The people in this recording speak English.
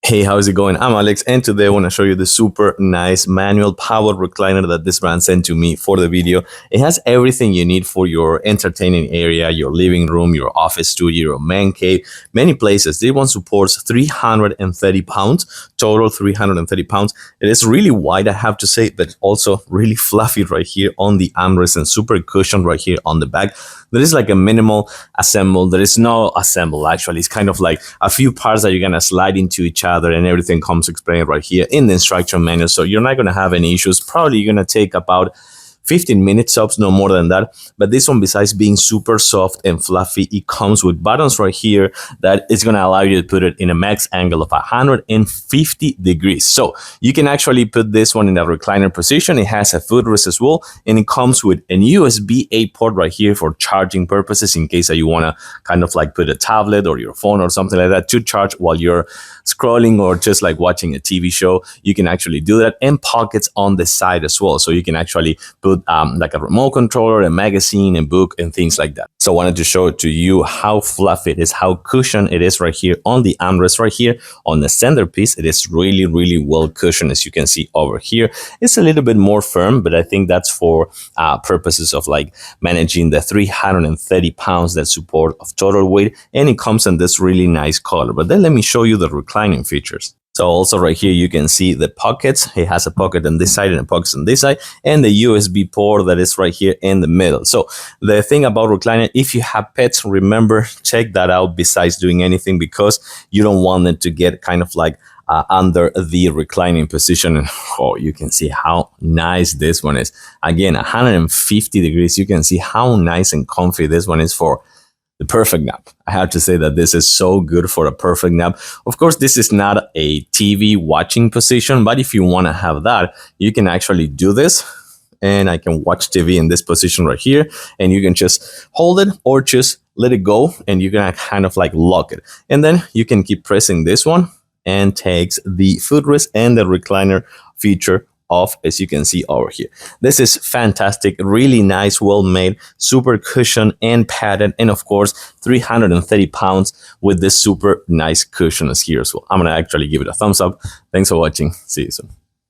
Hey, how's it going? I'm Alex, and today I want to show you the super nice manual power recliner that this brand sent to me for the video. It has everything you need for your entertaining area, your living room, your office studio, your man cave, many places. This one supports 330 pounds, total 330 pounds. It is really wide, I have to say, but also really fluffy right here on the armrest and super cushioned right here on the back. There is like a minimal assemble. There is no assemble, actually. It's kind of like a few parts that you're going to slide into each other, and everything comes explained right here in the instruction manual. So you're not going to have any issues. Probably you're going to take about 15 minutes tops, no more than that. But this one, besides being super soft and fluffy, it comes with buttons right here that is going to allow you to put it in a max angle of 150 degrees. So you can actually put this one in a recliner position. It has a footrest as well, and it comes with an USB-A port right here for charging purposes in case that you want to kind of like put a tablet or your phone or something like that to charge while you're scrolling or just like watching a TV show. You can actually do that, and pockets on the side as well. So you can actually put like a remote controller, a magazine, a book, and things like that. So I wanted to show it to you how fluffy it is, how cushioned it is right here on the armrest right here on the centerpiece. It is really, really well cushioned, as you can see over here. It's a little bit more firm, but I think that's for purposes of like managing the 330 pounds that support of total weight, and it comes in this really nice color. But then let me show you the reclining features. So also right here, you can see the pockets. It has a pocket on this side and a pocket on this side, and the USB port that is right here in the middle. So the thing about reclining, if you have pets, remember, check that out besides doing anything, because you don't want them to get kind of like under the reclining position. And oh, you can see how nice this one is. Again, 150 degrees. You can see how nice and comfy this one is for the perfect nap. I have to say that this is so good for a perfect nap. Of course, this is not a TV watching position, but if you want to have that, you can actually do this. And I can watch TV in this position right here, and you can just hold it or just let it go, and you're gonna kind of like lock it. And then you can keep pressing this one, and takes the footrest and the recliner feature off, as you can see over here. This is fantastic, really nice, well made, super cushioned and padded, and of course 330 pounds with this super nice cushion as here as well. I'm gonna actually give it a thumbs up. Thanks for watching. See you soon.